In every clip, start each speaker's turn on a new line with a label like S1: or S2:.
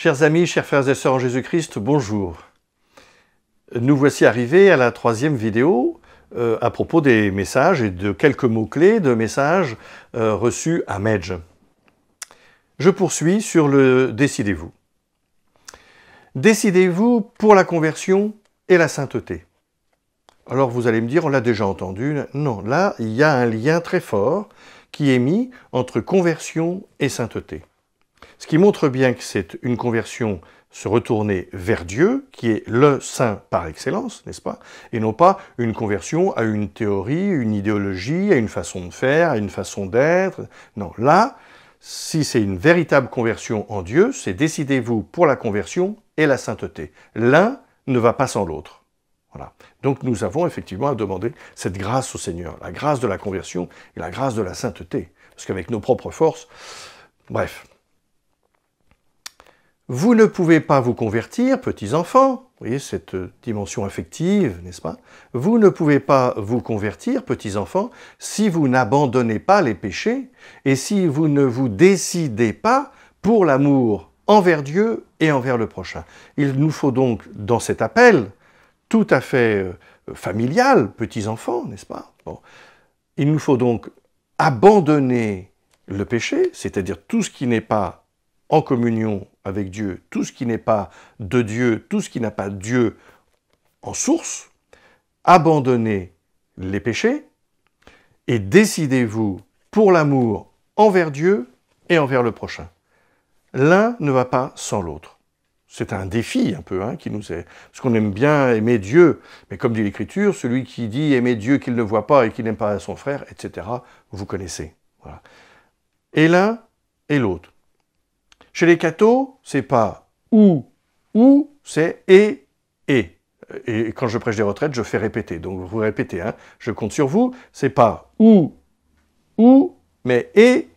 S1: Chers amis, chers frères et sœurs en Jésus-Christ, bonjour. Nous voici arrivés à la 3e vidéo à propos des messages et de quelques mots-clés de messages reçus à Medj. Je poursuis sur le « Décidez-vous ». Décidez-vous pour la conversion et la sainteté. Alors vous allez me dire, on l'a déjà entendu. Non, là, il y a un lien très fort qui est mis entre conversion et sainteté. Ce qui montre bien que c'est une conversion se retourner vers Dieu, qui est le saint par excellence, n'est-ce pas? Et non pas une conversion à une théorie, une idéologie, à une façon de faire, à une façon d'être. Non, là, si c'est une véritable conversion en Dieu, c'est décidez-vous pour la conversion et la sainteté. L'un ne va pas sans l'autre. Voilà. Donc nous avons effectivement à demander cette grâce au Seigneur, la grâce de la conversion et la grâce de la sainteté. Parce qu'avec nos propres forces, bref. Vous ne pouvez pas vous convertir, petits enfants, vous voyez cette dimension affective, n'est-ce pas? Vous ne pouvez pas vous convertir, petits enfants, si vous n'abandonnez pas les péchés et si vous ne vous décidez pas pour l'amour envers Dieu et envers le prochain. Il nous faut donc, dans cet appel tout à fait familial, petits enfants, n'est-ce pas? Bon. Il nous faut donc abandonner le péché, c'est-à-dire tout ce qui n'est pas en communion avec Dieu, tout ce qui n'est pas de Dieu, tout ce qui n'a pas Dieu en source, abandonnez les péchés et décidez-vous pour l'amour envers Dieu et envers le prochain. L'un ne va pas sans l'autre. C'est un défi un peu qui nous est... Parce qu'on aime bien aimer Dieu, mais comme dit l'Écriture, celui qui dit aimer Dieu qu'il ne voit pas et qui n'aime pas son frère, etc., vous connaissez. Voilà. Et l'un et l'autre. Chez les cathos, c'est pas ou, c'est et. Et quand je prêche des retraites, je fais répéter. Donc vous répétez, je compte sur vous, c'est pas ou, mais et.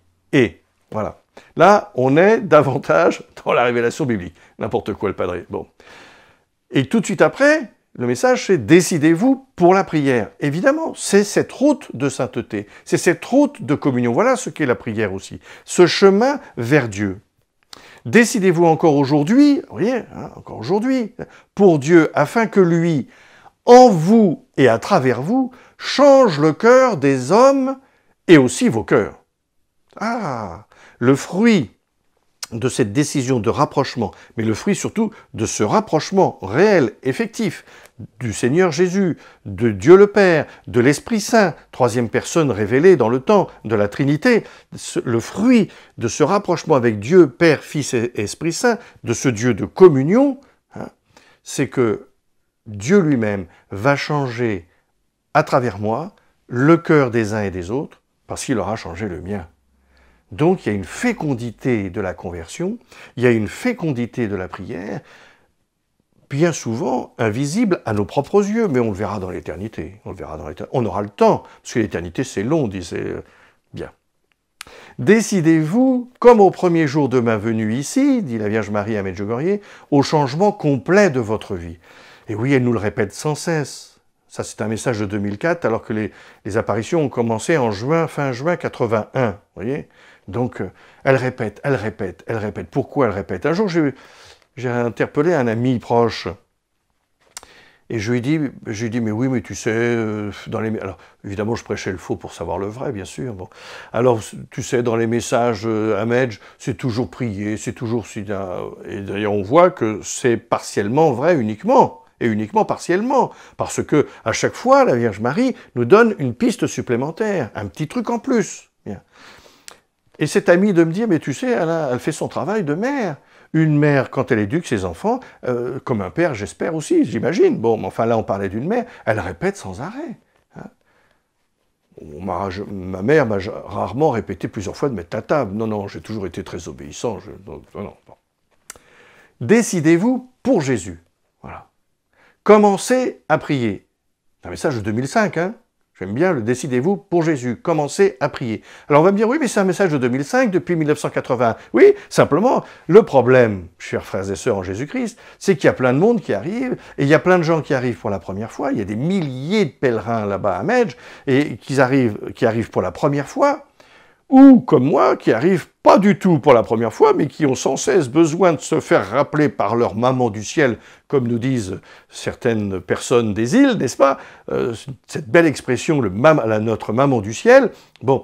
S1: Voilà. Là, on est davantage dans la révélation biblique. N'importe quoi, le padré. Bon. Et tout de suite après, le message, c'est « Décidez-vous pour la prière ». Évidemment, c'est cette route de sainteté, c'est cette route de communion. Voilà ce qu'est la prière aussi. Ce chemin vers Dieu. Décidez-vous encore aujourd'hui, vous voyez, encore aujourd'hui, pour Dieu, afin que lui, en vous et à travers vous, change le cœur des hommes et aussi vos cœurs. Ah, le fruit de cette décision de rapprochement, mais le fruit surtout de ce rapprochement réel, effectif, du Seigneur Jésus, de Dieu le Père, de l'Esprit Saint, troisième personne révélée dans le temps, de la Trinité, le fruit de ce rapprochement avec Dieu, Père, Fils et Esprit Saint, de ce Dieu de communion, c'est que Dieu lui-même va changer à travers moi le cœur des uns et des autres, parce qu'il aura changé le mien. Donc il y a une fécondité de la conversion, il y a une fécondité de la prière, bien souvent invisible à nos propres yeux, mais on le verra dans l'éternité. On aura le temps, parce que l'éternité c'est long, disait bien. Décidez-vous, comme au premier jour de ma venue ici, dit la Vierge Marie à Medjugorje, au changement complet de votre vie. Et oui, elle nous le répète sans cesse. Ça, c'est un message de 2004, alors que les apparitions ont commencé en fin juin 81, vous voyez. Donc, elle répète. Pourquoi elle répète? Un jour, j'ai interpellé un ami proche, et je lui ai dit, mais oui, mais tu sais, dans les... Alors, évidemment, je prêchais le faux pour savoir le vrai, bien sûr. Bon. Alors, tu sais, dans les messages à Medj, c'est toujours prié, c'est toujours... Et d'ailleurs, on voit que c'est partiellement vrai uniquement. Et uniquement partiellement, parce que à chaque fois, la Vierge Marie nous donne une piste supplémentaire, un petit truc en plus. Bien. Et cet ami de me dire, mais tu sais, elle fait son travail de mère. Une mère, quand elle éduque ses enfants, comme un père, j'espère aussi, j'imagine. Bon, mais enfin là, on parlait d'une mère, elle répète sans arrêt. Ma mère m'a rarement répété plusieurs fois de mettre la table. Non, j'ai toujours été très obéissant. Non. Décidez-vous pour Jésus. Voilà. Commencez à prier. C'est un message de 2005, J'aime bien le « Décidez-vous pour Jésus ». Commencez à prier. Alors on va me dire, oui, mais c'est un message de 2005, depuis 1981. Oui, simplement, le problème, chers frères et sœurs en Jésus-Christ, c'est qu'il y a plein de monde qui arrive, et il y a plein de gens qui arrivent pour la première fois. Il y a des milliers de pèlerins là-bas à Medj, et qui arrivent pour la première fois. ou comme moi, qui arrivent pas du tout pour la première fois, mais qui ont sans cesse besoin de se faire rappeler par leur maman du ciel, comme nous disent certaines personnes des îles, n'est-ce pas? Cette belle expression, notre maman du ciel. Bon,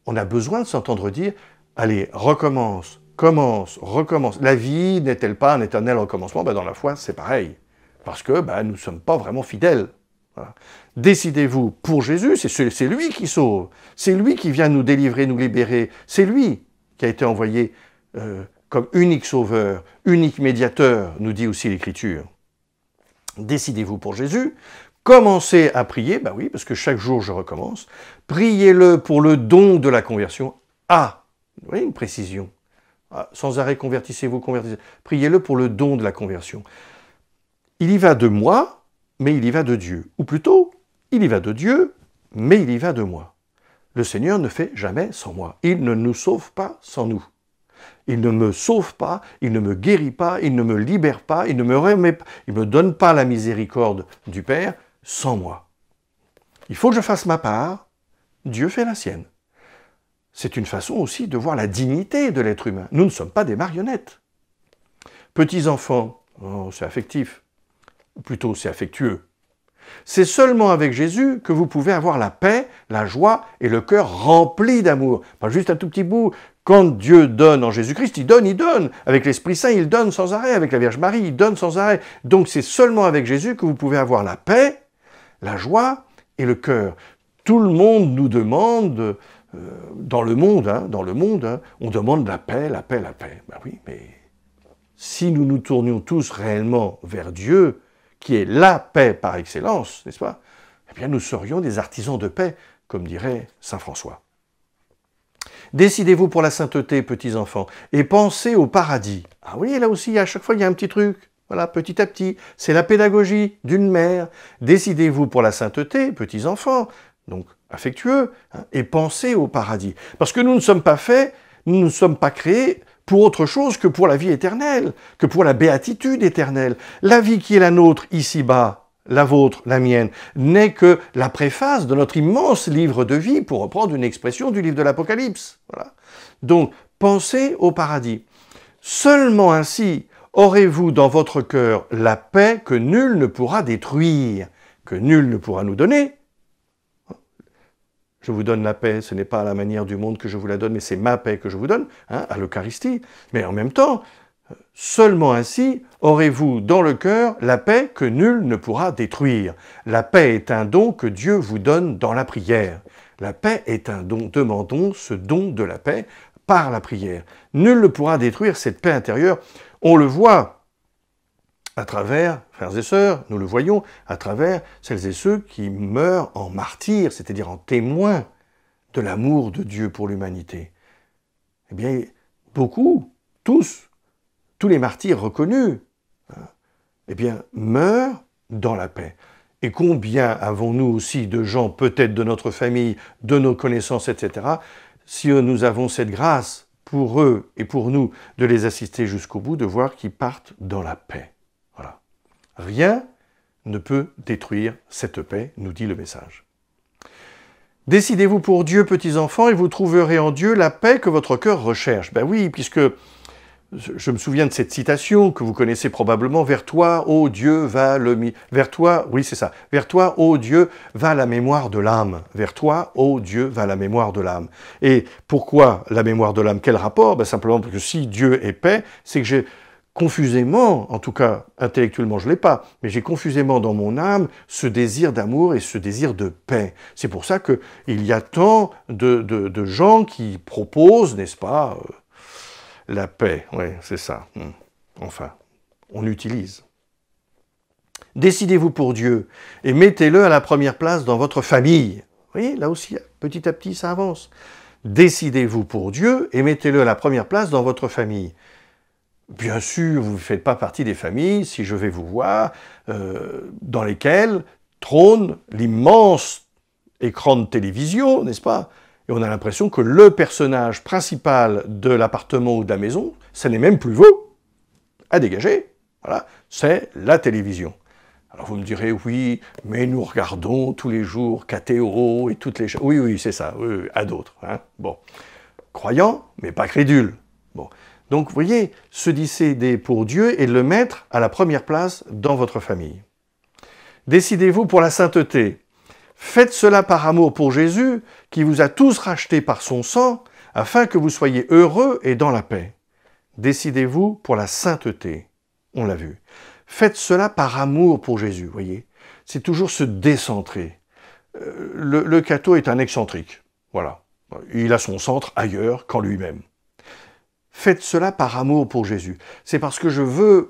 S1: on a besoin de s'entendre dire, allez, recommence, commence, recommence. La vie n'est-elle pas un éternel recommencement? Dans la foi, c'est pareil, parce que nous ne sommes pas vraiment fidèles. Voilà. Décidez-vous pour Jésus, c'est lui qui sauve, c'est lui qui vient nous délivrer, nous libérer, c'est lui qui a été envoyé comme unique sauveur, unique médiateur, nous dit aussi l'Écriture. Décidez-vous pour Jésus, commencez à prier, oui, parce que chaque jour je recommence, priez-le pour le don de la conversion. Ah, vous voyez une précision. Ah, sans arrêt, convertissez-vous, convertissez. Priez-le pour le don de la conversion. Il y va de moi, mais il y va de Dieu. Ou plutôt, il y va de Dieu, mais il y va de moi. Le Seigneur ne fait jamais sans moi. Il ne nous sauve pas sans nous. Il ne me sauve pas, il ne me guérit pas, il ne me libère pas, il ne me remet pas, il ne me donne pas la miséricorde du Père sans moi. Il faut que je fasse ma part, Dieu fait la sienne. C'est une façon aussi de voir la dignité de l'être humain. Nous ne sommes pas des marionnettes. Petits enfants, oh, c'est affectif, ou plutôt c'est affectueux. C'est seulement avec Jésus que vous pouvez avoir la paix, la joie et le cœur rempli d'amour. Pas juste un tout petit bout. Quand Dieu donne en Jésus-Christ, il donne, il donne. Avec l'Esprit Saint, il donne sans arrêt. Avec la Vierge Marie, il donne sans arrêt. Donc c'est seulement avec Jésus que vous pouvez avoir la paix, la joie et le cœur. Tout le monde nous demande, dans le monde, on demande la paix, la paix, la paix. Oui, mais si nous nous tournions tous réellement vers Dieu, qui est la paix par excellence, n'est-ce pas? Eh bien, nous serions des artisans de paix, comme dirait saint François. Décidez-vous pour la sainteté, petits enfants, et pensez au paradis. Ah oui, là aussi, à chaque fois, il y a un petit truc. Voilà, petit à petit. C'est la pédagogie d'une mère. Décidez-vous pour la sainteté, petits enfants, donc affectueux, et pensez au paradis. Parce que nous ne sommes pas faits, nous ne sommes pas créés pour autre chose que pour la vie éternelle, que pour la béatitude éternelle. La vie qui est la nôtre ici-bas, la vôtre, la mienne, n'est que la préface de notre immense livre de vie, pour reprendre une expression du livre de l'Apocalypse. Voilà. Donc, pensez au paradis. Seulement ainsi aurez-vous dans votre cœur la paix que nul ne pourra détruire, que nul ne pourra nous donner. Je vous donne la paix, ce n'est pas à la manière du monde que je vous la donne, mais c'est ma paix que je vous donne, à l'Eucharistie. Mais en même temps, seulement ainsi aurez-vous dans le cœur la paix que nul ne pourra détruire. La paix est un don que Dieu vous donne dans la prière. La paix est un don. Demandons ce don de la paix par la prière. Nul ne pourra détruire cette paix intérieure. On le voit à travers, frères et sœurs, nous le voyons, à travers celles et ceux qui meurent en martyrs, c'est-à-dire en témoins de l'amour de Dieu pour l'humanité. Eh bien, beaucoup, tous les martyrs reconnus, eh bien, meurent dans la paix. Et combien avons-nous aussi de gens, peut-être de notre famille, de nos connaissances, etc., si nous avons cette grâce pour eux et pour nous de les assister jusqu'au bout, de voir qu'ils partent dans la paix. Voilà. Rien ne peut détruire cette paix, nous dit le message. Décidez-vous pour Dieu, petits enfants, et vous trouverez en Dieu la paix que votre cœur recherche. Ben oui, puisque je me souviens de cette citation que vous connaissez probablement. Vers toi, ô Dieu, va le... Vers toi, oui, c'est ça. Vers toi, ô Dieu, va la mémoire de l'âme. Vers toi, ô Dieu, va la mémoire de l'âme. Et pourquoi la mémoire de l'âme? Quel rapport? Ben simplement parce que si Dieu est paix, c'est que j'ai confusément, en tout cas intellectuellement je ne l'ai pas, mais j'ai confusément dans mon âme ce désir d'amour et ce désir de paix. C'est pour ça qu'il y a tant de gens qui proposent, n'est-ce pas, la paix, oui, c'est ça. Enfin, on utilise. Décidez-vous pour Dieu et mettez-le à la première place dans votre famille. Vous voyez, là aussi, petit à petit, ça avance. Décidez-vous pour Dieu et mettez-le à la première place dans votre famille. Bien sûr, vous ne faites pas partie des familles, si je vais vous voir, dans lesquelles trône l'immense écran de télévision, n'est-ce pas? Et on a l'impression que le personnage principal de l'appartement ou de la maison, ce n'est même plus vous, à dégager. Voilà, c'est la télévision. Alors vous me direz, oui, mais nous regardons tous les jours KTO et toutes les choses. Oui, oui, c'est ça, oui, à d'autres. Hein. Bon, croyant, mais pas crédule. Bon. Donc, vous voyez, se décider pour Dieu et le mettre à la première place dans votre famille. Décidez-vous pour la sainteté. Faites cela par amour pour Jésus, qui vous a tous rachetés par son sang, afin que vous soyez heureux et dans la paix. Décidez-vous pour la sainteté. On l'a vu. Faites cela par amour pour Jésus, vous voyez. C'est toujours se décentrer. Le catho est un excentrique. Voilà. Il a son centre ailleurs qu'en lui-même. Faites cela par amour pour Jésus. C'est parce que je veux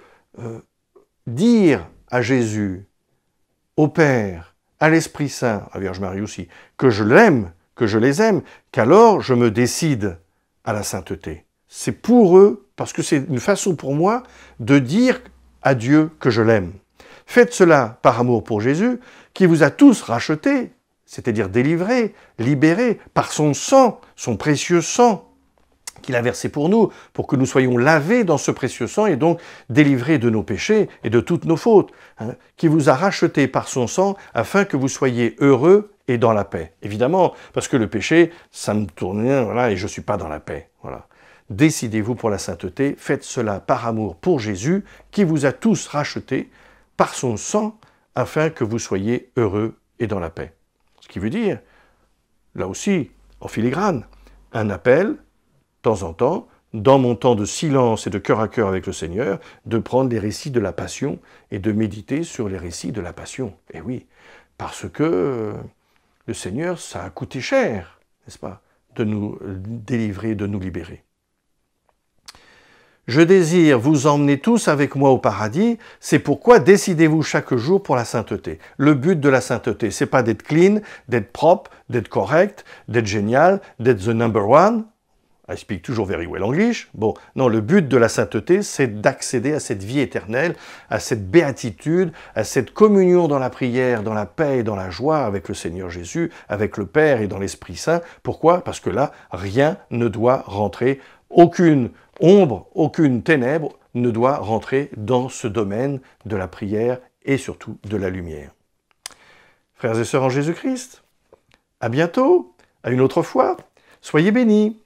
S1: dire à Jésus, au Père, à l'Esprit Saint, à Vierge Marie aussi, que je l'aime, que je les aime, qu'alors je me décide à la sainteté. C'est pour eux, parce que c'est une façon pour moi de dire à Dieu que je l'aime. Faites cela par amour pour Jésus, qui vous a tous rachetés, c'est-à-dire délivrés, libérés, par son sang, son précieux sang, qu'il a versé pour nous, pour que nous soyons lavés dans ce précieux sang et donc délivrés de nos péchés et de toutes nos fautes, hein, qui vous a rachetés par son sang afin que vous soyez heureux et dans la paix. Évidemment, parce que le péché, ça me tourne, voilà, et je ne suis pas dans la paix. Voilà. Décidez-vous pour la sainteté, faites cela par amour pour Jésus, qui vous a tous rachetés par son sang afin que vous soyez heureux et dans la paix. Ce qui veut dire, là aussi, en filigrane, un appel, de temps en temps, dans mon temps de silence et de cœur à cœur avec le Seigneur, de prendre les récits de la Passion et de méditer sur les récits de la Passion. Et oui, parce que le Seigneur, ça a coûté cher, n'est-ce pas, de nous délivrer, de nous libérer. Je désire vous emmener tous avec moi au paradis, c'est pourquoi décidez-vous chaque jour pour la sainteté. Le but de la sainteté, c'est pas d'être clean, d'être propre, d'être correct, d'être génial, d'être the number one. I speak toujours very well English. Bon, non, le but de la sainteté, c'est d'accéder à cette vie éternelle, à cette béatitude, à cette communion dans la prière, dans la paix et dans la joie avec le Seigneur Jésus, avec le Père et dans l'Esprit Saint. Pourquoi? Parce que là, rien ne doit rentrer, aucune ombre, aucune ténèbre ne doit rentrer dans ce domaine de la prière et surtout de la lumière. Frères et sœurs en Jésus-Christ, à bientôt, à une autre fois, soyez bénis.